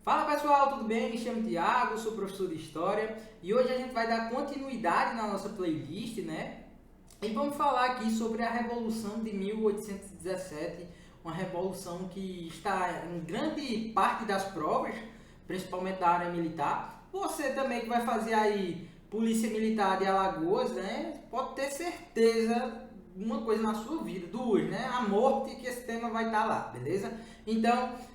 Fala pessoal, tudo bem? Me chamo Thiago, sou professor de História e hoje a gente vai dar continuidade na nossa playlist, né? E vamos falar aqui sobre a Revolução de 1817, uma revolução que está em grande parte das provas, principalmente da área militar. Você também que vai fazer aí Polícia Militar de Alagoas, né? Pode ter certeza de uma coisa na sua vida, duas, né? A morte, que esse tema vai estar lá, beleza? Então,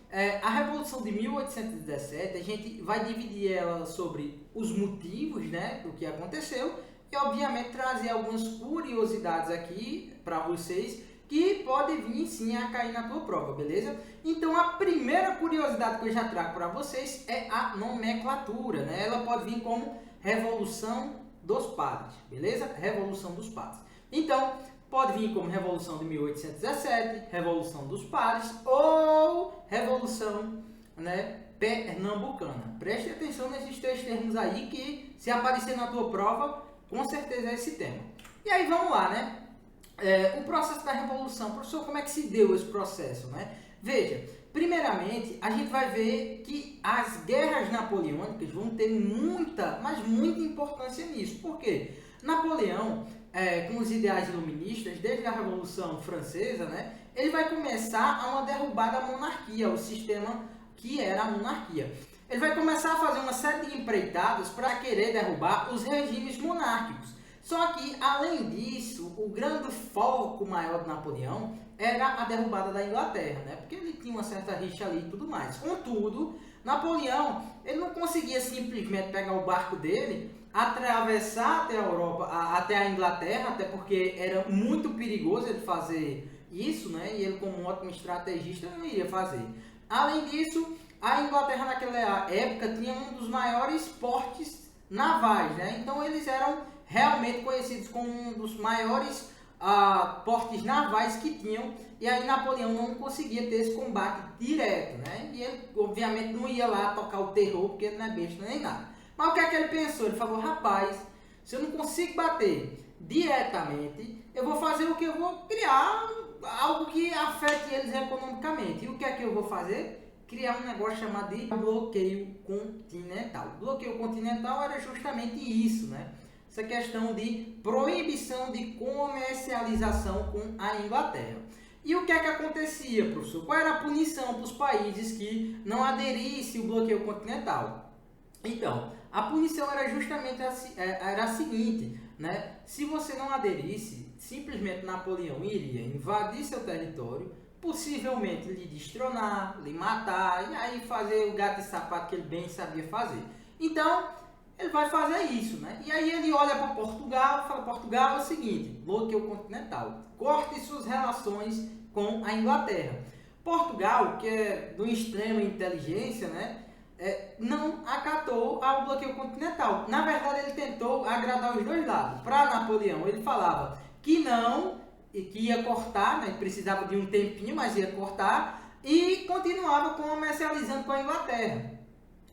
a Revolução de 1817, a gente vai dividir ela sobre os motivos, né, do que aconteceu e, obviamente, trazer algumas curiosidades aqui para vocês que podem vir, sim, a cair na tua prova, beleza? Então, a primeira curiosidade que eu já trago para vocês é a nomenclatura, né? Ela pode vir como Revolução dos Padres, beleza? Revolução dos Padres. Então, pode vir como Revolução de 1817, Revolução dos Padres ou Revolução, né, Pernambucana. Preste atenção nesses três termos aí que, se aparecer na tua prova, com certeza é esse tema. E aí vamos lá, né? O processo da Revolução. Professor, como é que se deu esse processo, né? Veja, primeiramente, a gente vai ver que as guerras napoleônicas vão ter muita, mas muita importância nisso. Por quê? Napoleão, com os ideais iluministas, desde a Revolução Francesa, né, ele vai começar a uma derrubada da monarquia, o sistema que era a monarquia. Ele vai começar a fazer uma série de empreitadas para querer derrubar os regimes monárquicos. Só que, além disso, o grande foco maior de Napoleão era a derrubada da Inglaterra, né, porque ele tinha uma certa rixa ali e tudo mais. Contudo, Napoleão, ele não conseguia simplesmente pegar o barco dele, atravessar até a Europa, até a Inglaterra, até porque era muito perigoso ele fazer isso, né? E ele, como um ótimo estrategista, não iria fazer. Além disso, a Inglaterra naquela época tinha um dos maiores portes navais, né? Então eles eram realmente conhecidos como um dos maiores portes navais que tinham, e aí Napoleão não conseguia ter esse combate direto, né? E ele, obviamente, não ia lá tocar o terror, porque ele não é besta nem nada. Mas o que é que ele pensou? Ele falou, rapaz, se eu não consigo bater diretamente, eu vou fazer o que? Eu vou criar algo que afete eles economicamente. E o que é que eu vou fazer? Criar um negócio chamado de bloqueio continental. O bloqueio continental era justamente isso, né? Essa questão de proibição de comercialização com a Inglaterra. E o que é que acontecia, professor? Qual era a punição para os países que não aderissem ao bloqueio continental? Então, a punição era justamente a seguinte, né? Se você não aderisse, simplesmente Napoleão iria invadir seu território, possivelmente lhe destronar, lhe matar, e aí fazer o gato e sapato que ele bem sabia fazer. Então, ele vai fazer isso, né? E aí ele olha para Portugal e fala, Portugal é o seguinte, bloqueio continental, corte suas relações com a Inglaterra. Portugal, que é de uma extrema inteligência, né? Não acatou ao bloqueio continental. Na verdade, ele tentou agradar os dois lados. Para Napoleão, ele falava que não, e que ia cortar, né? Precisava de um tempinho, mas ia cortar, e continuava comercializando com a Inglaterra.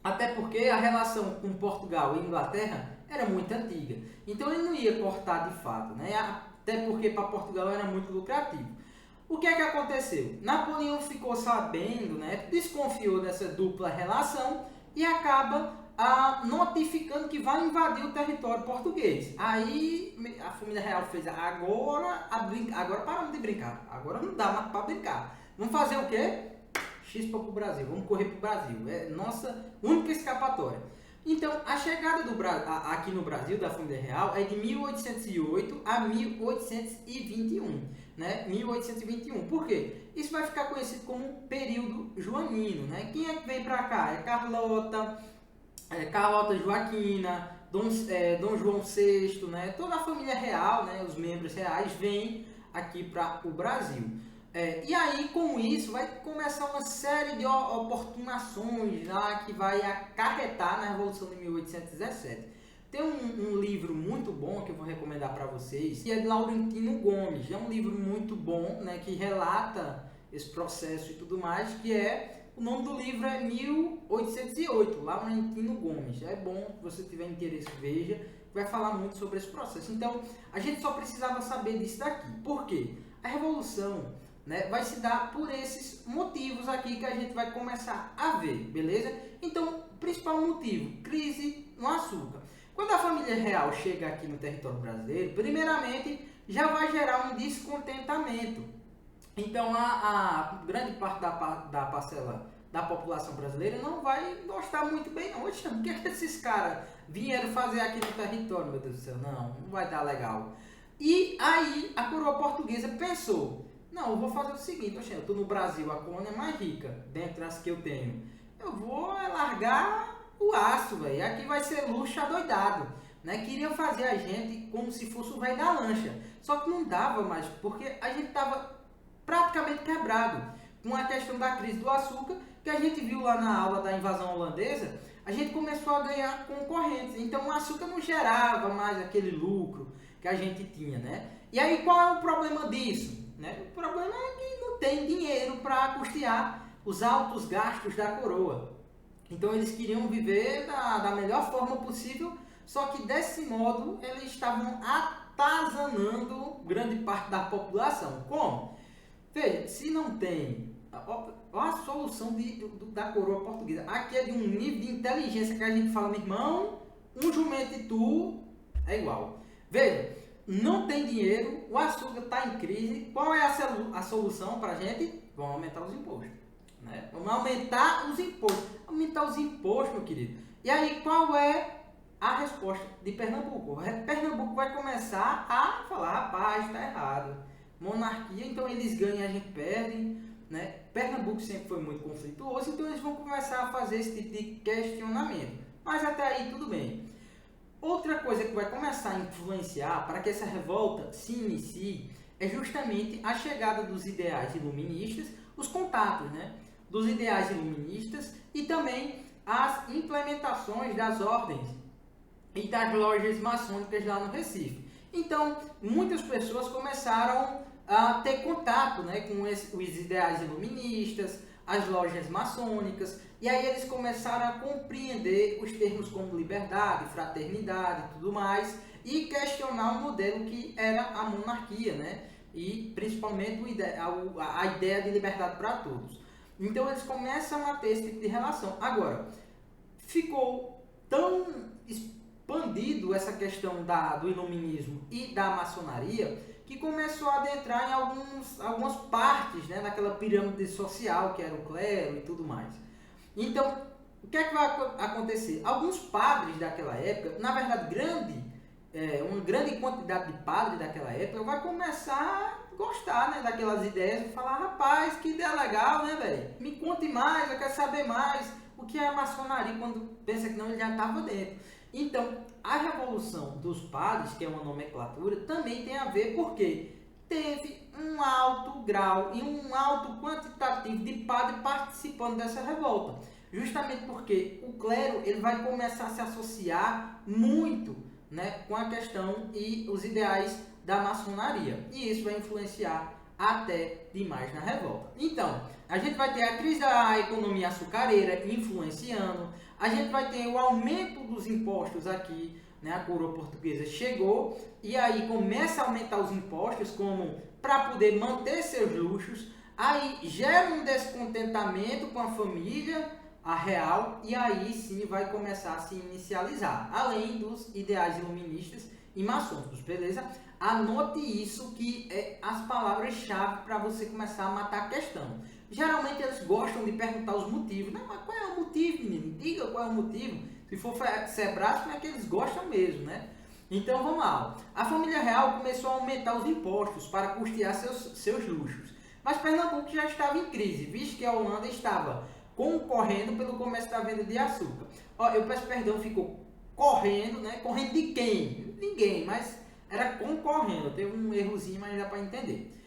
Até porque a relação com Portugal e Inglaterra era muito antiga. Então ele não ia cortar de fato, né? Até porque para Portugal era muito lucrativo. O que é que aconteceu? Napoleão ficou sabendo, né, desconfiou dessa dupla relação e acaba notificando que vai invadir o território português. Aí a família real fez, agora paramos de brincar, agora não dá mais para brincar. Vamos fazer o quê? Chispa para o Brasil, vamos correr para o Brasil, é nossa única escapatória. Então, a chegada aqui no Brasil da família real é de 1808 a 1821, né? 1821. Por quê? Isso vai ficar conhecido como período joanino, né? Quem é que vem para cá? É Carlota Joaquina, Dom João VI, né? Toda a família real, né? Os membros reais vêm aqui para o Brasil. E aí, com isso, vai começar uma série de oportunações lá que vai acarretar na Revolução de 1817. Tem um livro muito bom que eu vou recomendar para vocês, que é de Laurentino Gomes. É um livro muito bom, né, que relata esse processo e tudo mais, que o nome do livro é 1808, Laurentino Gomes. É bom, se você tiver interesse, veja, vai falar muito sobre esse processo. Então, a gente só precisava saber disso daqui. Por quê? A Revolução né, vai se dar por esses motivos aqui que a gente vai começar a ver, beleza? Então, principal motivo, crise no açúcar. Quando a família real chega aqui no território brasileiro, primeiramente já vai gerar um descontentamento. Então, a grande parte da parcela da população brasileira não vai gostar muito bem, não. Oxe, o que é que esses caras vieram fazer aqui no território, meu Deus do céu? Não vai dar legal. E aí, a coroa portuguesa pensou, não, eu vou fazer o seguinte, oxe, eu estou no Brasil, a colônia mais rica, dentre as que eu tenho. Eu vou largar o aço, velho. Aqui vai ser luxo adoidado, né? Queriam fazer a gente como se fosse o velho da lancha. Só que não dava mais, porque a gente estava praticamente quebrado com a questão da crise do açúcar, que a gente viu lá na aula da invasão holandesa. A gente começou a ganhar concorrentes. Então o açúcar não gerava mais aquele lucro que a gente tinha, né? E aí qual é o problema disso? Né? O problema é que não tem dinheiro para custear os altos gastos da coroa. Então eles queriam viver da melhor forma possível, só que desse modo eles estavam atazanando grande parte da população. Como? Veja, se não tem a solução da coroa portuguesa, aqui é de um nível de inteligência que a gente fala, meu irmão, um jumento e tu é igual. Veja, não tem dinheiro, o açúcar está em crise, qual é a solução para a gente? Vamos aumentar os impostos. Né? Vamos aumentar os impostos. Aumentar os impostos, meu querido. E aí, qual é a resposta de Pernambuco? Pernambuco vai começar a falar, rapaz, está errado. Monarquia, então eles ganham, a gente perde. Né? Pernambuco sempre foi muito conflituoso, então eles vão começar a fazer esse tipo de questionamento. Mas até aí tudo bem. Outra coisa que vai começar a influenciar para que essa revolta se inicie é justamente a chegada dos ideais iluministas, os contatos, né, dos ideais iluministas e também as implementações das ordens e das lojas maçônicas lá no Recife. Então, muitas pessoas começaram a ter contato, né, com os ideais iluministas, as lojas maçônicas, e aí eles começaram a compreender os termos como liberdade, fraternidade e tudo mais, e questionar o modelo que era a monarquia, né? E principalmente a ideia de liberdade para todos. Então eles começam a ter esse tipo de relação. Agora, ficou tão expandido essa questão do iluminismo e da maçonaria que começou a adentrar em algumas partes, né, daquela pirâmide social que era o clero e tudo mais. Então, o que é que vai acontecer? Alguns padres daquela época, na verdade uma grande quantidade de padres daquela época vai começar a gostar, né, daquelas ideias e falar, rapaz, que ideia legal, né, velho? Me conte mais, eu quero saber mais. O que é a maçonaria? Quando pensa que não, ele já estava dentro. Então, a revolução dos padres, que é uma nomenclatura, também tem a ver porque teve um alto grau e um alto quantitativo de padres participando dessa revolta. Justamente porque o clero ele vai começar a se associar muito, né, com a questão e os ideais da maçonaria. E isso vai influenciar até demais na revolta. Então, a gente vai ter a crise da economia açucareira influenciando, a gente vai ter o aumento dos impostos aqui, né? A coroa portuguesa chegou e aí começa a aumentar os impostos como para poder manter seus luxos, aí gera um descontentamento com a família, a real, e aí sim vai começar a se inicializar, além dos ideais iluministas e maçônicos, beleza? Anote isso que é as palavras-chave para você começar a matar a questão. Geralmente eles gostam de perguntar os motivos, né? Mas qual é o motivo, menino? Diga qual é o motivo. Se for Sebrasco, é que eles gostam mesmo, né? Então vamos lá. A família real começou a aumentar os impostos para custear seus luxos. Mas Pernambuco já estava em crise, visto que a Holanda estava concorrendo pelo comércio da venda de açúcar. Ó, eu peço perdão, ficou correndo, né? Correndo de quem? Ninguém, mas era concorrendo. Teve um errozinho, mas dá para entender.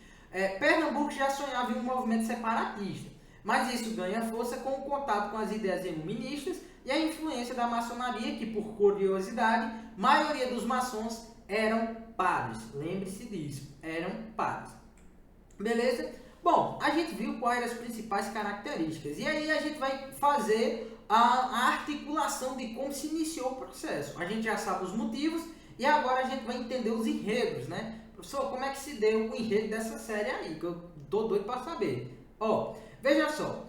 Pernambuco já sonhava em um movimento separatista, mas isso ganha força com o contato com as ideias iluministas e a influência da maçonaria, que por curiosidade, a maioria dos maçons eram padres. Lembre-se disso, eram padres. Beleza? Bom, a gente viu quais eram as principais características e aí a gente vai fazer a articulação de como se iniciou o processo. A gente já sabe os motivos e agora a gente vai entender os enredos, né? Professor, como é que se deu o enredo dessa série aí, que eu tô doido para saber. Ó, veja só,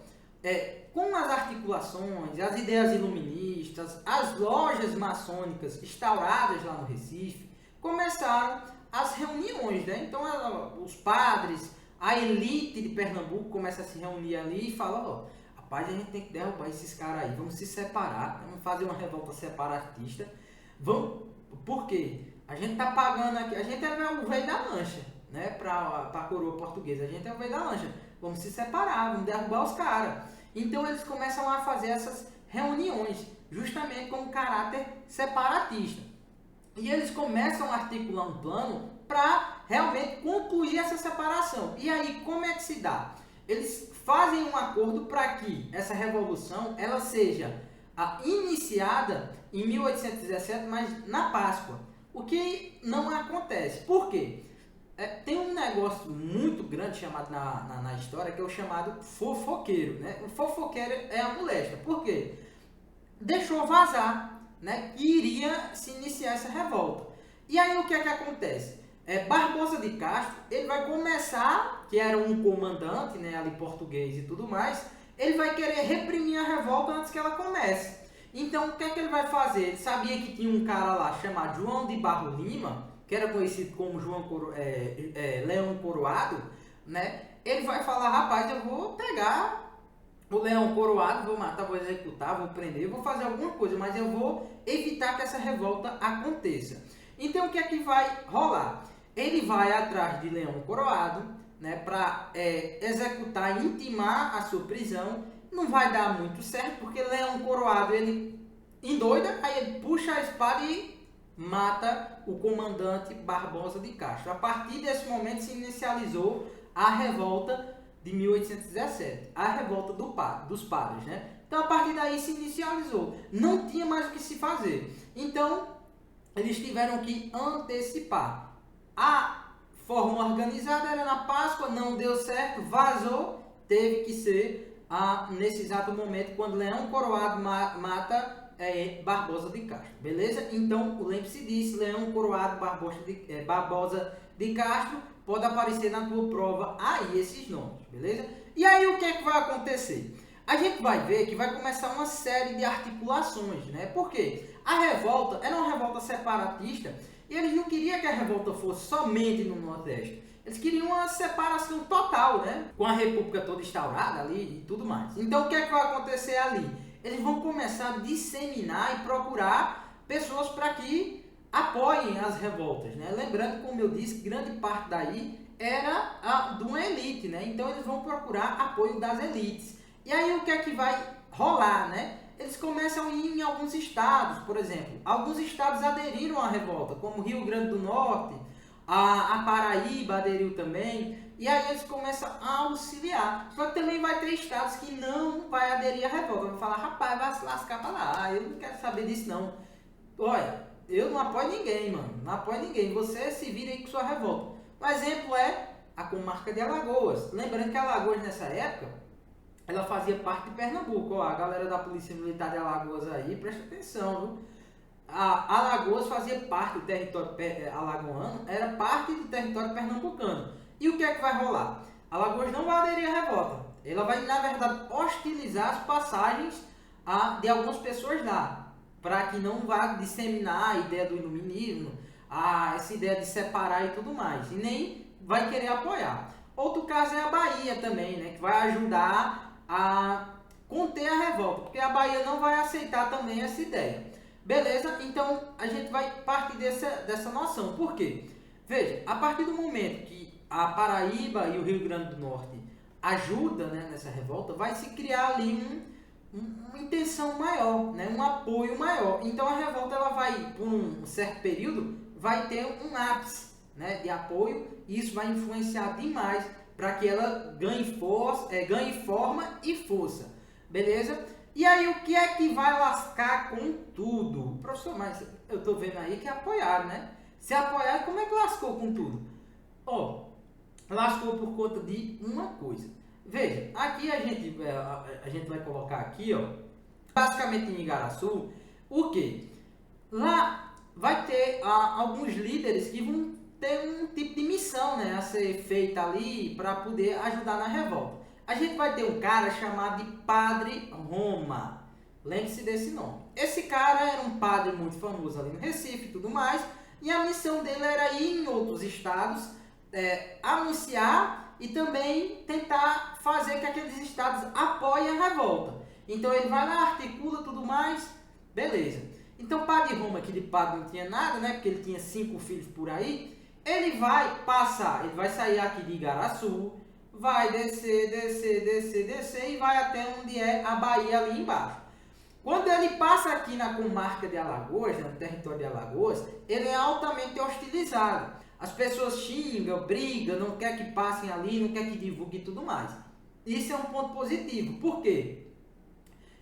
com as articulações, as ideias iluministas, as lojas maçônicas instauradas lá no Recife, começaram as reuniões, né? Então os padres, a elite de Pernambuco começa a se reunir ali e fala, ó, rapaz, a gente tem que derrubar esses caras aí, vamos se separar, vamos fazer uma revolta separatista, vamos, por quê? A gente tá pagando aqui, a gente é o rei da lancha, né, para a coroa portuguesa, a gente é o rei da lancha, vamos se separar, vamos derrubar os caras. Então eles começam a fazer essas reuniões, justamente com um caráter separatista. E eles começam a articular um plano para realmente concluir essa separação. E aí, como é que se dá? Eles fazem um acordo para que essa revolução ela seja iniciada em 1817, mas na Páscoa. O que não acontece. Por quê? Tem um negócio muito grande chamado na história que é o chamado fofoqueiro. Né? O fofoqueiro é a moléstia. Por quê? Deixou vazar, né, que iria se iniciar essa revolta. E aí o que é que acontece? Barbosa de Castro, ele vai começar, que era um comandante, né, ali português e tudo mais, ele vai querer reprimir a revolta antes que ela comece. Então o que é que ele vai fazer? Ele sabia que tinha um cara lá chamado João de Barro Lima, que era conhecido como Leão Coroado, né? Ele vai falar, rapaz, eu vou pegar o Leão Coroado, vou matar, vou executar, vou prender, vou fazer alguma coisa, mas eu vou evitar que essa revolta aconteça. Então o que é que vai rolar? Ele vai atrás de Leão Coroado, né, para executar e intimar a sua prisão. Não vai dar muito certo, porque Leão Coroado, ele endoida, aí ele puxa a espada e mata o comandante Barbosa de Castro. A partir desse momento se inicializou a revolta de 1817, a revolta dos padres, né? Então a partir daí se inicializou, não tinha mais o que se fazer. Então eles tiveram que antecipar. A forma organizada era na Páscoa, não deu certo, vazou, teve que ser nesse exato momento quando Leão Coroado mata Barbosa de Castro, beleza? Então lembre-se disso, Leão Coroado Barbosa de Castro, pode aparecer na tua prova aí esses nomes, beleza? E aí o que é que vai acontecer? A gente vai ver que vai começar uma série de articulações, né? Por quê? A revolta era uma revolta separatista e eles não queriam que a revolta fosse somente no Nordeste. Eles queriam uma separação total, né? Com a República toda instaurada ali e tudo mais. Então o que é que vai acontecer ali? Eles vão começar a disseminar e procurar pessoas para que apoiem as revoltas, né? Lembrando, como eu disse, grande parte daí era de uma elite, né? Então eles vão procurar apoio das elites. E aí o que é que vai rolar, né? Eles começam a ir em alguns estados, por exemplo. Alguns estados aderiram à revolta, como Rio Grande do Norte, a Paraíba aderiu também. E aí eles começam a auxiliar. Só que também vai ter estados que não vai aderir à revolta. Vão falar, rapaz, vai se lascar pra lá. Eu não quero saber disso não. Olha, eu não apoio ninguém, mano. Não apoio ninguém. Você se vira aí com sua revolta. Um exemplo é a comarca de Alagoas. Lembrando que Alagoas nessa época, ela fazia parte de Pernambuco. Ó, a galera da Polícia Militar de Alagoas aí, presta atenção, viu? A Alagoas fazia parte do território alagoano, era parte do território pernambucano. E o que é que vai rolar? Alagoas não vai aderir à revolta. Ela vai, na verdade, hostilizar as passagens de algumas pessoas lá, para que não vá disseminar a ideia do iluminismo, essa ideia de separar e tudo mais. E nem vai querer apoiar. Outro caso é a Bahia também, né, que vai ajudar a conter a revolta, porque a Bahia não vai aceitar também essa ideia. Beleza? Então a gente vai partir dessa noção. Por quê? Veja, a partir do momento que a Paraíba e o Rio Grande do Norte ajudam, né, nessa revolta, vai se criar ali uma intenção maior, né, um apoio maior. Então a revolta ela vai, por um certo período, vai ter um ápice, né, de apoio, e isso vai influenciar demais para que ela ganhe forma e força. Beleza? E aí o que é que vai lascar com tudo? Professor, mas eu tô vendo aí que apoiaram, né? Se apoiaram, como é que lascou com tudo? Ó, lascou por conta de uma coisa. Veja, aqui a gente vai colocar aqui, ó, basicamente em Igaraçu, o que? Lá vai ter alguns líderes que vão ter um tipo de missão, né, a ser feita ali para poder ajudar na revolta. A gente vai ter um cara chamado de Padre Roma. Lembre-se desse nome. Esse cara era um padre muito famoso ali no Recife e tudo mais, e a missão dele era ir em outros estados, anunciar e também tentar fazer que aqueles estados apoiem a revolta. Então ele vai lá, articula tudo mais, beleza. Então Padre Roma, que de padre não tinha nada, né, porque ele tinha 5 filhos por aí, ele vai passar, ele vai sair aqui de Igaraçu, vai descer, e vai até onde é a Bahia ali embaixo. Quando ele passa aqui na comarca de Alagoas, no território de Alagoas, ele é altamente hostilizado. As pessoas xingam, brigam, não quer que passem ali, não quer que divulgue e tudo mais. Isso é um ponto positivo. Por quê?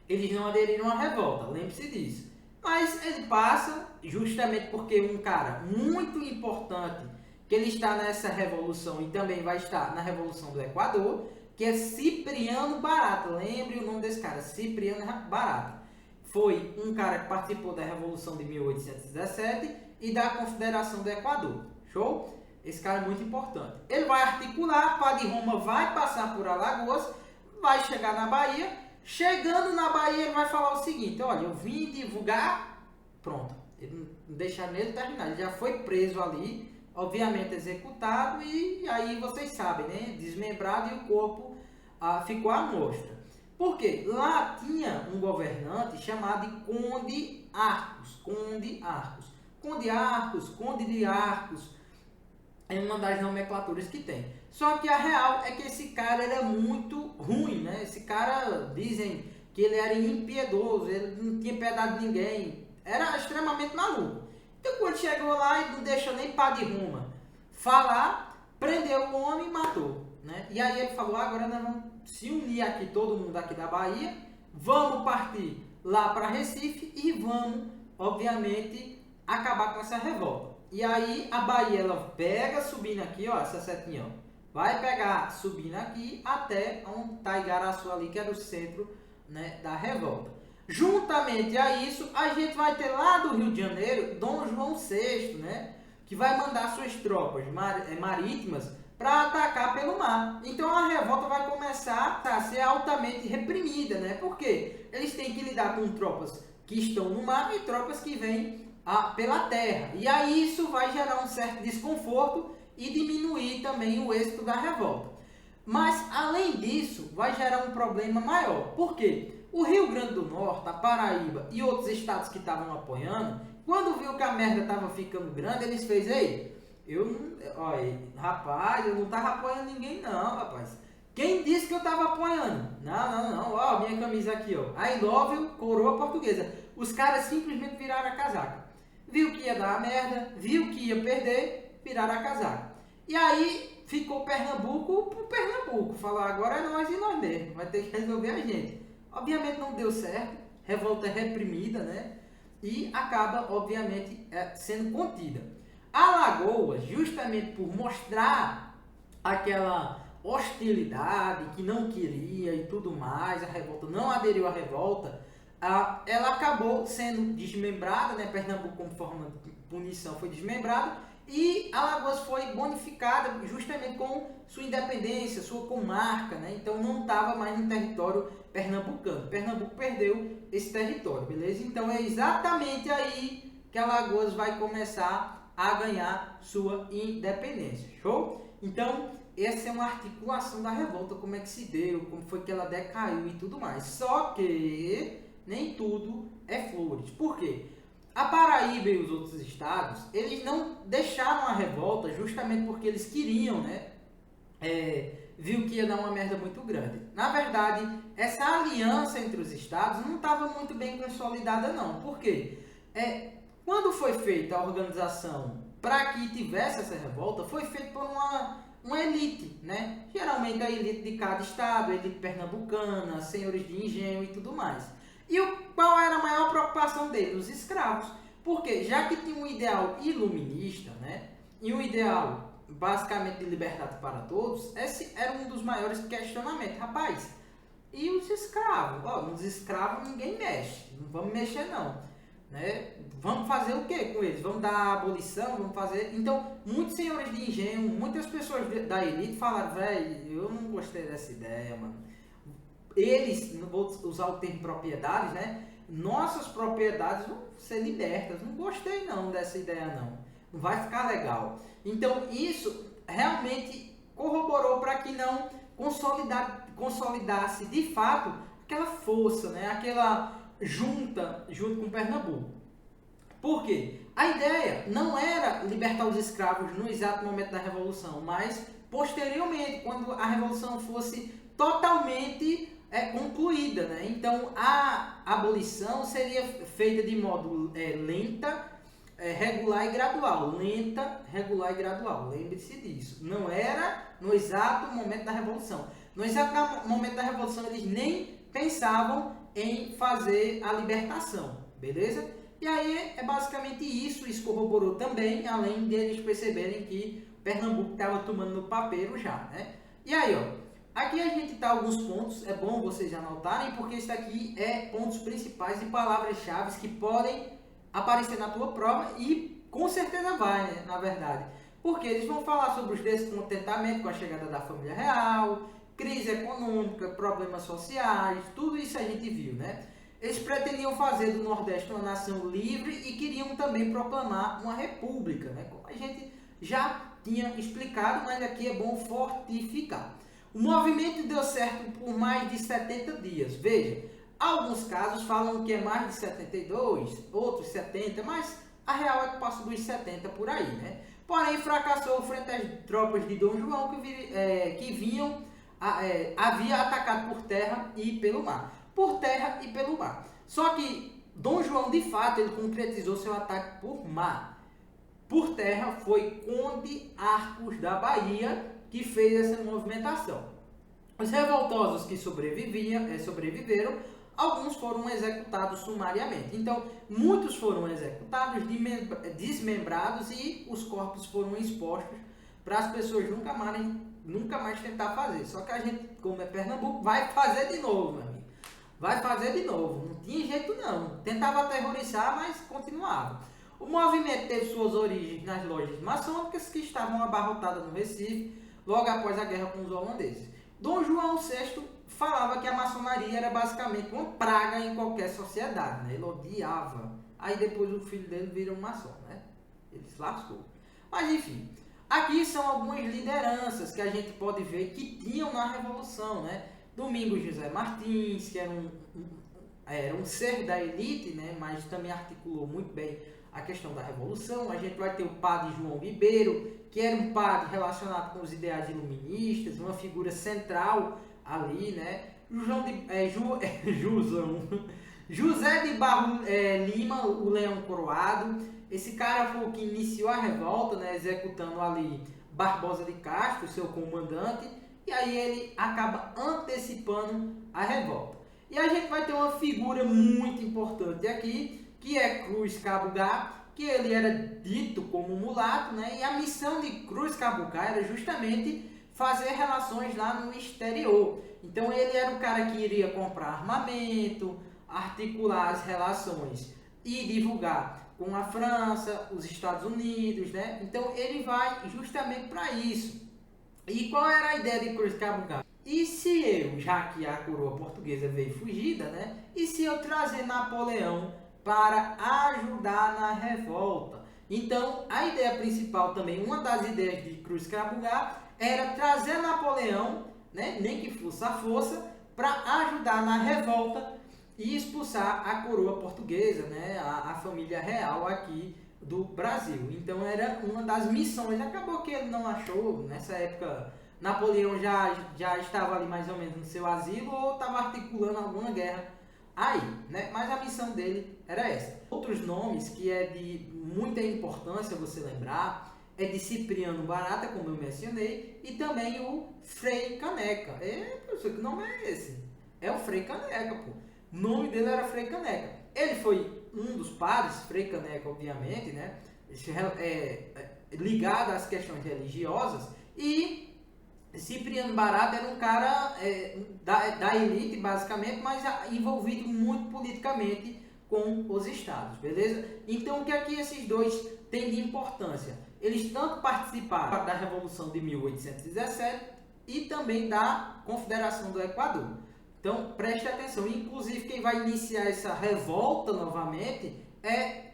Eles não aderiram à revolta, lembre-se disso. Mas ele passa justamente porque um cara muito importante, que ele está nessa revolução e também vai estar na Revolução do Equador, que é Cipriano Barata. Lembre o nome desse cara, Cipriano Barata. Foi um cara que participou da Revolução de 1817 e da Confederação do Equador. Show? Esse cara é muito importante. Ele vai articular, Padre Roma vai passar por Alagoas, vai chegar na Bahia. Chegando na Bahia, ele vai falar o seguinte: olha, eu vim divulgar, pronto. Ele não deixa nem ele terminar, ele já foi preso ali, obviamente executado, e aí vocês sabem, né? Desmembrado e o corpo ficou à mostra. Por quê? Lá tinha um governante chamado de Conde Arcos. Conde Arcos. Conde Arcos, Conde de Arcos, é uma das nomenclaturas que tem. Só que a real é que esse cara era muito ruim, né? Esse cara, dizem que ele era impiedoso, ele não tinha piedade de ninguém, era extremamente maluco. Então quando chegou lá, ele não deixou nem Padre Roma falar, prendeu o homem e matou, né? E aí ele falou: agora nós vamos se unir aqui, todo mundo aqui da Bahia, vamos partir lá para Recife e vamos, obviamente, acabar com essa revolta. E aí a Bahia, ela pega subindo aqui, ó, essa setinha, ó, vai pegar subindo aqui até onde está Igaraçu ali, que era o centro, né, da revolta. Juntamente a isso, a gente vai ter lá do Rio de Janeiro Dom João VI, né, que vai mandar suas tropas marítimas para atacar pelo mar. Então a revolta vai começar a ser altamente reprimida, né? Porque eles têm que lidar com tropas que estão no mar e tropas que vêm pela terra. E aí isso vai gerar um certo desconforto e diminuir também o êxito da revolta. Mas além disso, vai gerar um problema maior. Por quê? O Rio Grande do Norte, a Paraíba e outros estados que estavam apoiando, quando viu que a merda estava ficando grande, eles fez: ei, rapaz, eu não tava apoiando ninguém não, rapaz. Quem disse que eu tava apoiando? Não, ó, minha camisa aqui, ó, I love you, coroa portuguesa. Os caras simplesmente viraram a casaca. Viu que ia dar a merda, viu que ia perder, viraram a casaca. E aí ficou Pernambuco pro Pernambuco, falar: agora é nós e nós mesmo, vai ter que resolver a gente. Obviamente não deu certo, revolta é reprimida, né? E acaba, obviamente, sendo contida. Alagoas, justamente por mostrar aquela hostilidade, que não queria e tudo mais, a revolta não aderiu à revolta, ela acabou sendo desmembrada, né? Pernambuco, como forma de punição, foi desmembrada, e Alagoas foi bonificada justamente com sua independência, sua comarca, né? Então não estava mais no território pernambucano. Pernambuco perdeu esse território, beleza? Então é exatamente aí que Alagoas vai começar a ganhar sua independência, show? Então essa é uma articulação da revolta, como é que se deu, como foi que ela decaiu e tudo mais. Só que nem tudo é flores. Por quê? A Paraíba e os outros estados, eles não deixaram a revolta justamente porque eles queriam, né? Viu que ia dar uma merda muito grande. Na verdade, essa aliança entre os estados não estava muito bem consolidada não. Por quê? Quando foi feita a organização para que tivesse essa revolta, foi feita por uma elite, né? Geralmente a elite de cada estado, a elite pernambucana, senhores de engenho e tudo mais. E qual era a maior preocupação deles? Os escravos. Porque já que tinha um ideal iluminista, né? E um ideal basicamente de liberdade para todos, esse era um dos maiores questionamentos. Rapaz, e os escravos? Os escravos ninguém mexe, não vamos mexer não. né? Vamos fazer o que com eles? Vamos dar abolição? Vamos fazer... Então, muitos senhores de engenho, muitas pessoas da elite falaram, velho, eu não gostei dessa ideia, mano. Eles, não vou usar o termo propriedades, né? Nossas propriedades vão ser libertas. Não gostei não dessa ideia não. Não vai ficar legal. Então, isso realmente corroborou para que não consolidasse de fato aquela força, né? Aquela junta junto com Pernambuco. Por quê? A ideia não era libertar os escravos no exato momento da Revolução, mas posteriormente, quando a Revolução fosse totalmente concluída, né? Então, a abolição seria feita de modo lenta, regular e gradual. Lenta, regular e gradual. Lembre-se disso. Não era no exato momento da Revolução. No exato momento da Revolução, eles nem pensavam em fazer a libertação, beleza? E aí é basicamente isso. Isso corroborou também, além de eles perceberem que Pernambuco estava tomando no papeiro já, né? E aí, ó, aqui a gente tá alguns pontos, é bom vocês anotarem, porque isso aqui é pontos principais e palavras-chave que podem aparecer na tua prova e com certeza vai, né, na verdade. Porque eles vão falar sobre os descontentamentos com a chegada da família real, crise econômica, problemas sociais, tudo isso a gente viu, né? Eles pretendiam fazer do Nordeste uma nação livre e queriam também proclamar uma república, né? Como a gente já tinha explicado, mas aqui é bom fortificar. O movimento deu certo por mais de 70 dias. Veja, alguns casos falam que é mais de 72, outros 70, mas a real é que passa dos 70 por aí, né? Porém, fracassou frente às tropas de Dom João que vinham, havia atacado por terra e pelo mar. Por terra e pelo mar. Só que Dom João, de fato, ele concretizou seu ataque por mar. Por terra foi Conde Arcos da Bahia que fez essa movimentação. Os revoltosos que sobreviveram, alguns foram executados sumariamente. Então, muitos foram executados, desmembrados e os corpos foram expostos para as pessoas nunca mais tentar fazer. Só que a gente, como é Pernambuco, vai fazer de novo, meu amigo. Vai fazer de novo. Não tinha jeito não. Tentava aterrorizar, mas continuava. O movimento teve suas origens nas lojas maçônicas que estavam abarrotadas no Recife, logo após a guerra com os holandeses. Dom João VI falava que a maçonaria era basicamente uma praga em qualquer sociedade, né? Ele odiava. Aí depois o filho dele vira um maçom, né? Ele se lascou. Mas enfim, aqui são algumas lideranças que a gente pode ver que tinham na Revolução, né? Domingos José Martins, que era um ser da elite, né? Mas também articulou muito bem a questão da Revolução. A gente vai ter o padre João Ribeiro, que era um padre relacionado com os ideais iluministas, uma figura central ali, né? José de Barro Lima, o Leão Coroado. Esse cara foi o que iniciou a revolta, né? Executando ali Barbosa de Castro, seu comandante, e aí ele acaba antecipando a revolta. E a gente vai ter uma figura muito importante aqui, que é Cruz Cabugá, que ele era dito como mulato, né? E a missão de Cruz Cabugá era justamente fazer relações lá no exterior. Então ele era o cara que iria comprar armamento, articular as relações e divulgar com a França, os Estados Unidos, né? Então ele vai justamente para isso. E qual era a ideia de Cruz Cabugá? E se eu, já que a coroa portuguesa veio fugida, né? E se eu trazer Napoleão para ajudar na revolta? Então, a ideia principal também, uma das ideias de Cruz Cabugá, era trazer Napoleão, né? Nem que fosse a força, para ajudar na revolta e expulsar a coroa portuguesa, né? A família real aqui do Brasil. Então era uma das missões. Acabou que ele não achou, nessa época Napoleão já estava ali mais ou menos no seu asilo ou estava articulando alguma guerra aí, né? Mas a missão dele era essa. Outros nomes que é de muita importância você lembrar é de Cipriano Barata, como eu mencionei, e também o Frei Caneca. Professor, que nome é esse? É o Frei Caneca, pô. O nome dele era Frei Caneca. Ele foi um dos padres, Frei Caneca, obviamente, né? Ligado às questões religiosas, e Cipriano Barata era um cara da elite, basicamente, mas envolvido muito politicamente com os estados, beleza? Então, o que aqui esses dois têm de importância? Eles tanto participaram da Revolução de 1817 e também da Confederação do Equador. Então, preste atenção. Inclusive, quem vai iniciar essa revolta novamente é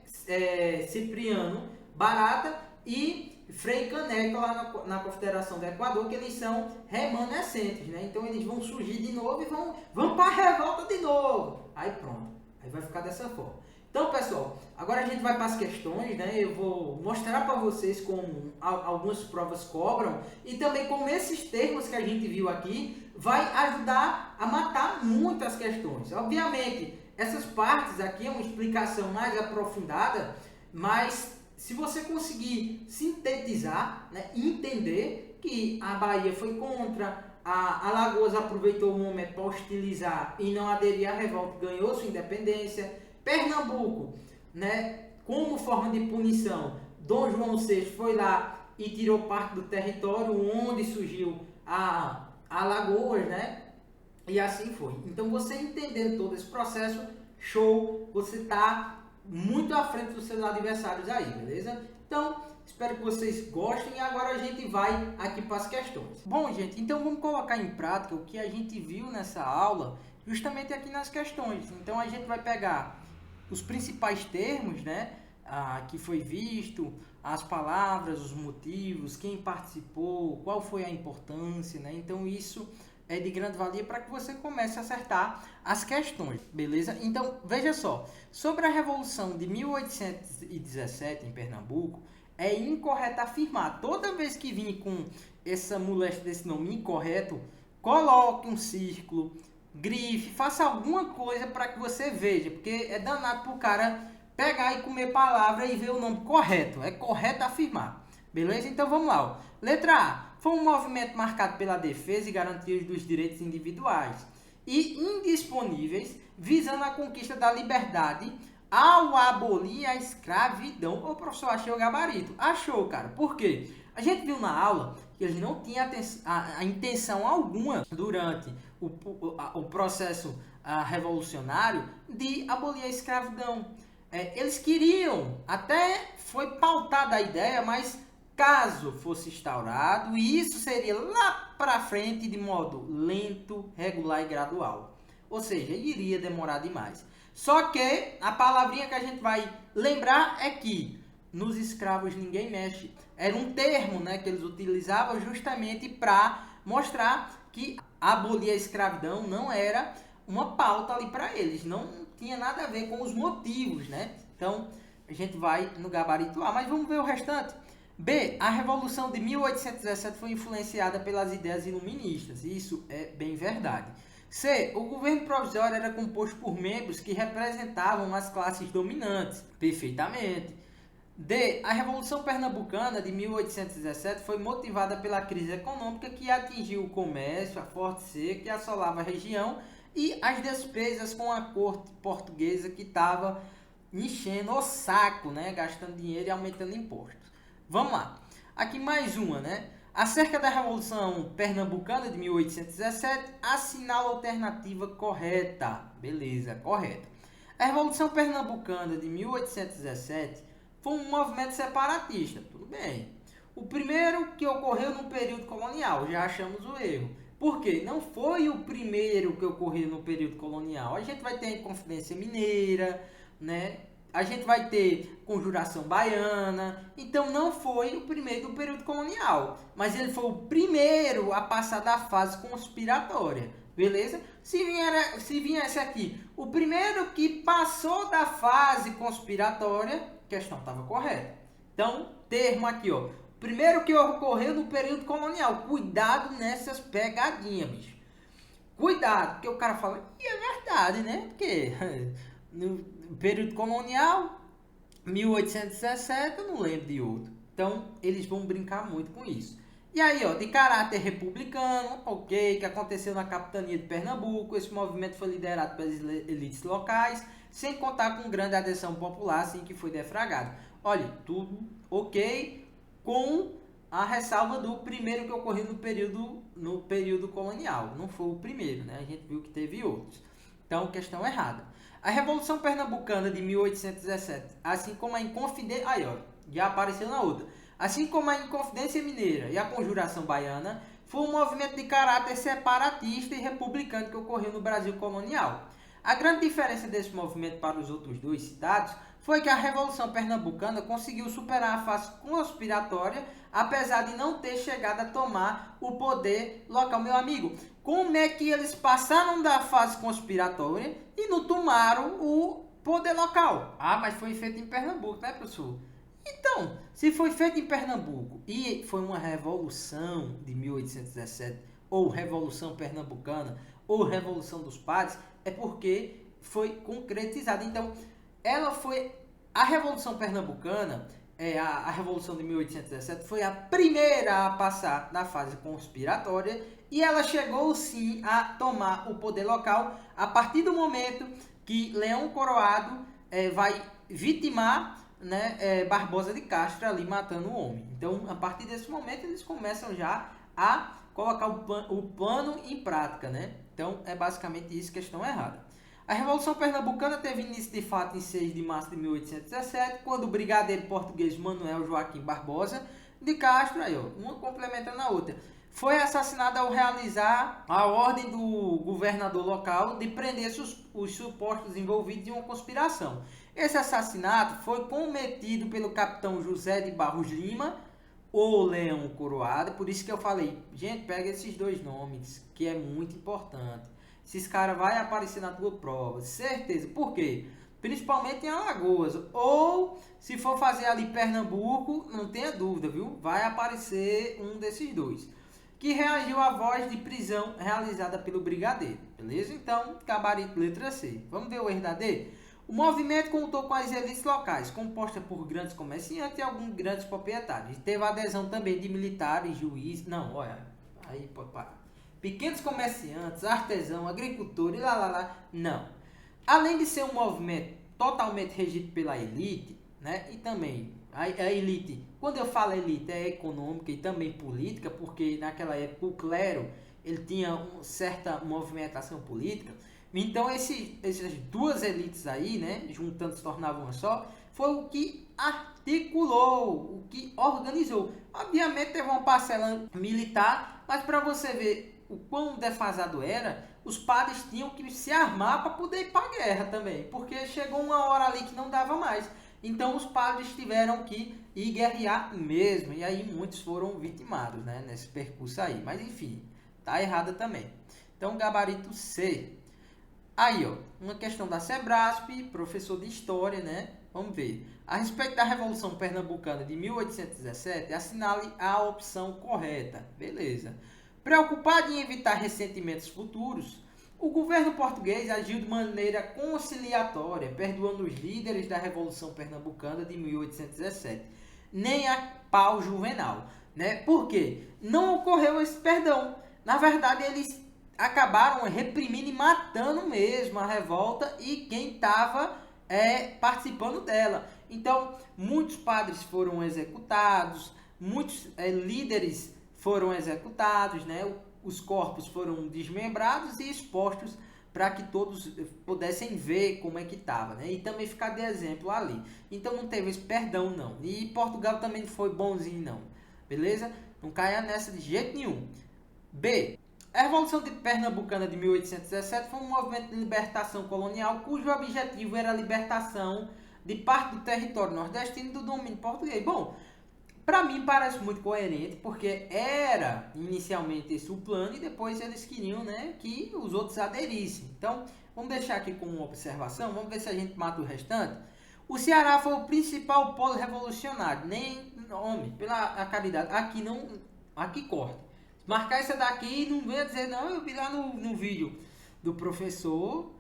Cipriano Barata e Frei Caneca lá na Confederação do Equador, que eles são remanescentes, né? Então, eles vão surgir de novo e vão para a revolta de novo. Aí pronto. Aí vai ficar dessa forma. Então, pessoal, agora a gente vai para as questões, né? Eu vou mostrar para vocês como algumas provas cobram e também como esses termos que a gente viu aqui vai ajudar a matar muitas questões. Obviamente, essas partes aqui é uma explicação mais aprofundada, mas se você conseguir sintetizar, né, entender que a Bahia foi contra, a Alagoas aproveitou o momento para hostilizar e não aderir à revolta, ganhou sua independência. Pernambuco, né, como forma de punição, Dom João VI foi lá e tirou parte do território onde surgiu a Alagoas, né? E assim foi. Então, você entendendo todo esse processo, show, você está muito à frente dos seus adversários aí, beleza? Então, espero que vocês gostem e agora a gente vai aqui para as questões. Bom, gente, então vamos colocar em prática o que a gente viu nessa aula, justamente aqui nas questões. Então, a gente vai pegar os principais termos, né, que foi visto, as palavras, os motivos, quem participou, qual foi a importância, né? Então isso é de grande valia para que você comece a acertar as questões, beleza? Então, veja só, sobre a Revolução de 1817 em Pernambuco, é incorreto afirmar. Toda vez que vir com essa moléstia desse nome incorreto, coloque um círculo, grife, faça alguma coisa para que você veja, porque é danado para o cara pegar e comer palavra e ver o nome correto. É correto afirmar. Beleza? Então vamos lá. Ó. Letra A. Foi um movimento marcado pela defesa e garantia dos direitos individuais e indisponíveis, visando a conquista da liberdade ao abolir a escravidão. Ô professor, achei o gabarito. Achou, cara. Por quê? A gente viu na aula que ele não tinha a intenção alguma durante o processo revolucionário de abolir a escravidão. Eles queriam, até foi pautada a ideia, mas caso fosse instaurado, isso seria lá para frente de modo lento, regular e gradual. Ou seja, iria demorar demais. Só que a palavrinha que a gente vai lembrar é que nos escravos ninguém mexe. Era um termo, né, que eles utilizavam justamente para mostrar que abolir a escravidão não era uma pauta ali para eles. Não tinha nada a ver com os motivos, né? Então, a gente vai no gabarito A. Mas vamos ver o restante. B. A Revolução de 1817 foi influenciada pelas ideias iluministas. Isso é bem verdade. C. O governo provisório era composto por membros que representavam as classes dominantes. Perfeitamente. D. A Revolução Pernambucana de 1817 foi motivada pela crise econômica que atingiu o comércio, a forte seca que assolava a região e as despesas com a corte portuguesa que estava enchendo o saco, né? Gastando dinheiro e aumentando impostos. Vamos lá. Aqui mais uma, né? Acerca da Revolução Pernambucana de 1817, assinala a alternativa correta. Beleza, correta. A Revolução Pernambucana de 1817 foi um movimento separatista, tudo bem. O primeiro que ocorreu no período colonial, já achamos o erro. Por quê? Não foi o primeiro que ocorreu no período colonial. A gente vai ter a Inconfidência Mineira, né? A gente vai ter Conjuração Baiana. Então não foi o primeiro do período colonial, mas ele foi o primeiro a passar da fase conspiratória. Beleza? Se viesse aqui, o primeiro que passou da fase conspiratória, a questão estava correta. Então, termo aqui, ó. Primeiro que ocorreu no período colonial. Cuidado nessas pegadinhas, bicho. Cuidado, porque o cara fala, e é verdade, né? Porque no período colonial, 1817, eu não lembro de outro. Então, eles vão brincar muito com isso. E aí, ó, de caráter republicano, ok, que aconteceu na capitania de Pernambuco, esse movimento foi liderado pelas elites locais, sem contar com grande adesão popular, assim que foi defragado. Olha, tudo ok, com a ressalva do primeiro que ocorreu no período colonial. Não foi o primeiro, né? A gente viu que teve outros. Então, questão errada. A Revolução Pernambucana de 1817, assim como a Inconfidência... Aí, ó, já apareceu na outra. Assim como a Inconfidência Mineira e a Conjuração Baiana, foi um movimento de caráter separatista e republicano que ocorreu no Brasil colonial. A grande diferença desse movimento para os outros dois citados foi que a Revolução Pernambucana conseguiu superar a fase conspiratória, apesar de não ter chegado a tomar o poder local. Meu amigo, como é que eles passaram da fase conspiratória e não tomaram o poder local? Ah, mas foi feito em Pernambuco, né, professor? Então, se foi feito em Pernambuco e foi uma revolução de 1817, ou Revolução Pernambucana, ou Revolução dos Padres, é porque foi concretizada. Então, ela foi a Revolução Pernambucana, a Revolução de 1817, foi a primeira a passar da fase conspiratória e ela chegou sim a tomar o poder local a partir do momento que Leão Coroado vai vitimar, né, Barbosa de Castro ali matando o homem. Então, a partir desse momento, eles começam já a colocar o plano em prática, né? Então, é basicamente isso, questão errada. A Revolução Pernambucana teve início de fato em 6 de março de 1817, quando o brigadeiro português Manuel Joaquim Barbosa de Castro, aí, ó, uma complementando a outra, foi assassinado ao realizar a ordem do governador local de prender os supostos envolvidos em uma conspiração. Esse assassinato foi cometido pelo capitão José de Barros Lima, ou Leão Coroado, por isso que eu falei, gente, pega esses dois nomes, que é muito importante. Esses caras vão aparecer na tua prova, certeza. Por quê? Principalmente em Alagoas. Ou, se for fazer ali Pernambuco, não tenha dúvida, viu? Vai aparecer um desses dois. Que reagiu à voz de prisão realizada pelo brigadeiro. Beleza? Então, gabarito letra C. Vamos ver o erro da D? O movimento contou com as elites locais, composta por grandes comerciantes e alguns grandes proprietários. Teve a adesão também de militares, juízes... Não, olha, aí pode parar. Pequenos comerciantes, artesãos, agricultores, não. Além de ser um movimento totalmente regido pela elite, né? E também a elite, quando eu falo elite, é econômica e também política, porque naquela época o clero ele tinha uma certa movimentação política. Então essas duas elites aí, né, juntando se tornavam uma só, foi o que articulou, o que organizou. Obviamente teve uma parcela militar, mas para você ver o quão defasado era, os padres tinham que se armar para poder ir para a guerra também, porque chegou uma hora ali que não dava mais. Então os padres tiveram que ir guerrear mesmo, e aí muitos foram vitimados, né, nesse percurso aí. Mas enfim, tá errada também. Então gabarito C. Aí, ó, uma questão da Sebrasp, professor de História, né? Vamos ver. A respeito da Revolução Pernambucana de 1817, assinale a opção correta. Beleza. Preocupado em evitar ressentimentos futuros, o governo português agiu de maneira conciliatória, perdoando os líderes da Revolução Pernambucana de 1817. Nem a pau Juvenal, né? Por quê? Não ocorreu esse perdão. Na verdade, eles acabaram reprimindo e matando mesmo a revolta e quem estava participando dela. Então, muitos padres foram executados, muitos líderes foram executados, né? Os corpos foram desmembrados e expostos para que todos pudessem ver como é que estava, né? E também ficar de exemplo ali. Então não teve esse perdão, não. E Portugal também não foi bonzinho, não. Beleza? Não caia nessa de jeito nenhum. B. A Revolução Pernambucana de 1817 foi um movimento de libertação colonial cujo objetivo era a libertação de parte do território nordestino do domínio português. Bom, para mim parece muito coerente, porque era inicialmente esse o plano e depois eles queriam, né, que os outros aderissem. Então, vamos deixar aqui como uma observação, vamos ver se a gente mata o restante. O Ceará foi o principal polo revolucionário, nem nome, pela caridade, aqui não, aqui corta. Marcar essa daqui e não venha dizer, não, eu vi lá no vídeo do professor,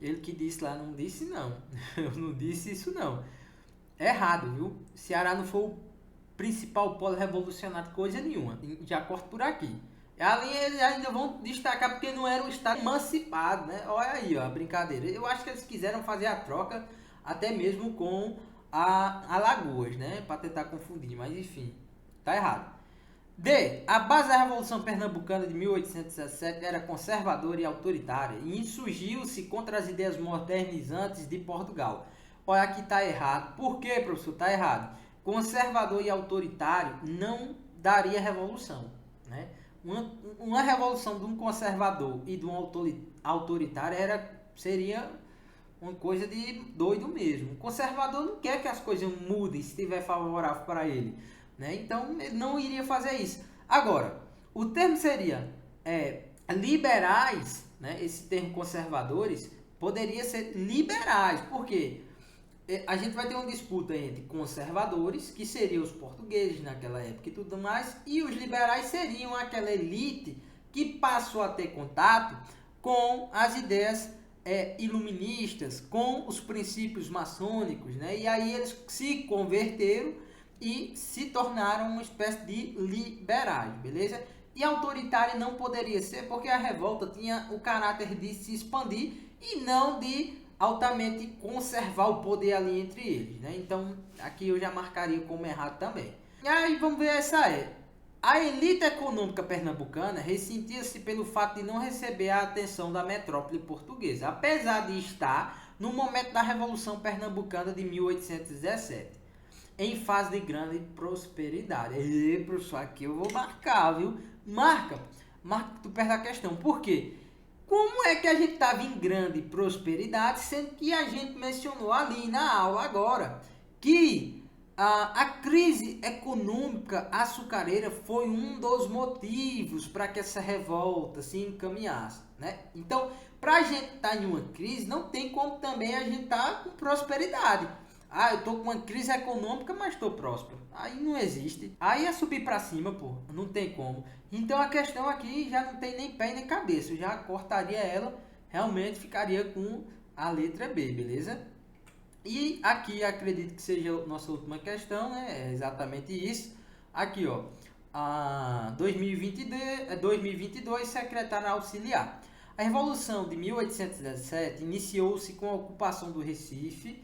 ele que disse lá, não disse não, eu não disse isso não. É errado, viu? Ceará não foi o principal polo revolucionário, coisa nenhuma. Já corto por aqui. Ali eles ainda vão destacar porque não era um estado emancipado, né? Olha aí, ó, a brincadeira. Eu acho que eles quiseram fazer a troca até mesmo com a Alagoas, né? Para tentar confundir, mas enfim, tá errado. D. A base da Revolução Pernambucana de 1817 era conservadora e autoritária e insurgiu-se contra as ideias modernizantes de Portugal. Olha, aqui está errado. Por quê, professor? Está errado. Conservador e autoritário não daria revolução, né? Uma revolução de um conservador e de um autoritário seria uma coisa de doido mesmo. O conservador não quer que as coisas mudem se estiver favorável para ele, né? Então ele não iria fazer isso. Agora, o termo seria liberais, né? Esse termo conservadores poderia ser liberais, porque a gente vai ter uma disputa entre conservadores, que seriam os portugueses naquela época e tudo mais, e os liberais seriam aquela elite que passou a ter contato com as ideias iluministas, com os princípios maçônicos, né? E aí eles se converteram e se tornaram uma espécie de liberais, beleza? E autoritário não poderia ser porque a revolta tinha o caráter de se expandir e não de altamente conservar o poder ali entre eles, né? Então aqui eu já marcaria como errado também. E aí vamos ver essa A elite econômica pernambucana ressentia-se pelo fato de não receber a atenção da metrópole portuguesa, apesar de estar no momento da Revolução Pernambucana de 1817, em fase de grande prosperidade. E, professor, aqui eu vou marcar, viu? Marca tu perde a questão. Por quê? Como é que a gente estava em grande prosperidade, sendo que a gente mencionou ali na aula agora que a crise econômica açucareira foi um dos motivos para que essa revolta se encaminhasse, né? Então, para a gente estar em uma crise, não tem como também a gente estar com prosperidade. Ah, eu estou com uma crise econômica, mas estou próspero. Aí não existe. Aí é subir para cima, pô. Não tem como. Então a questão aqui já não tem nem pé nem cabeça. Eu já cortaria ela. Realmente ficaria com a letra B, beleza? E aqui acredito que seja a nossa última questão, né? É exatamente isso. Aqui, ó. 2022, secretário auxiliar. A Revolução de 1817 iniciou-se com a ocupação do Recife,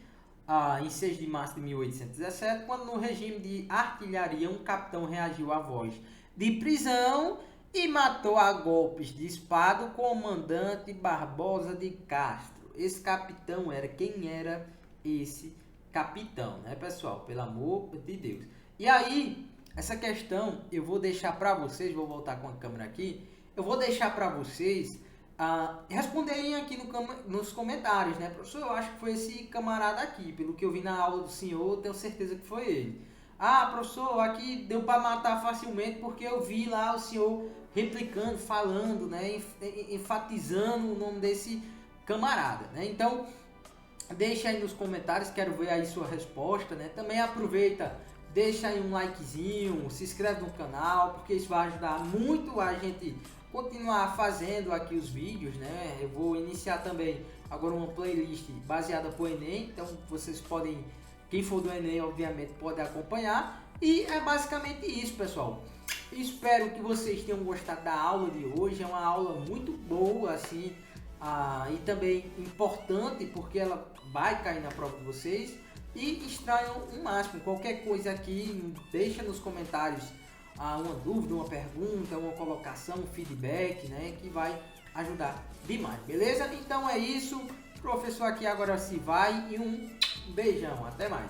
em 6 de março de 1817, quando no regime de artilharia um capitão reagiu à voz de prisão e matou a golpes de espada o comandante Barbosa de Castro. Esse capitão quem era esse capitão, né, pessoal? Pelo amor de Deus. E aí, essa questão eu vou deixar para vocês, vou voltar com a câmera aqui, eu vou deixar para vocês responderem aqui nos comentários, né? Professor, eu acho que foi esse camarada aqui, pelo que eu vi na aula do senhor, eu tenho certeza que foi ele. Ah, professor, aqui deu para matar facilmente porque eu vi lá o senhor replicando, falando, né? Enfatizando o nome desse camarada, né? Então, deixa aí nos comentários, quero ver aí sua resposta, né? Também aproveita, deixa aí um likezinho, se inscreve no canal, porque isso vai ajudar muito a gente continuar fazendo aqui os vídeos, né? Eu vou iniciar também agora uma playlist baseada pro Enem, então vocês podem, quem for do Enem, obviamente, pode acompanhar. E é basicamente isso, pessoal. Espero que vocês tenham gostado da aula de hoje. É uma aula muito boa, assim, e também importante, porque ela vai cair na prova de vocês. E extraiam o máximo. Qualquer coisa aqui, deixa nos comentários uma dúvida, uma pergunta, uma colocação, um feedback, né, que vai ajudar demais, beleza? Então é isso, o professor aqui agora se vai e um beijão, até mais.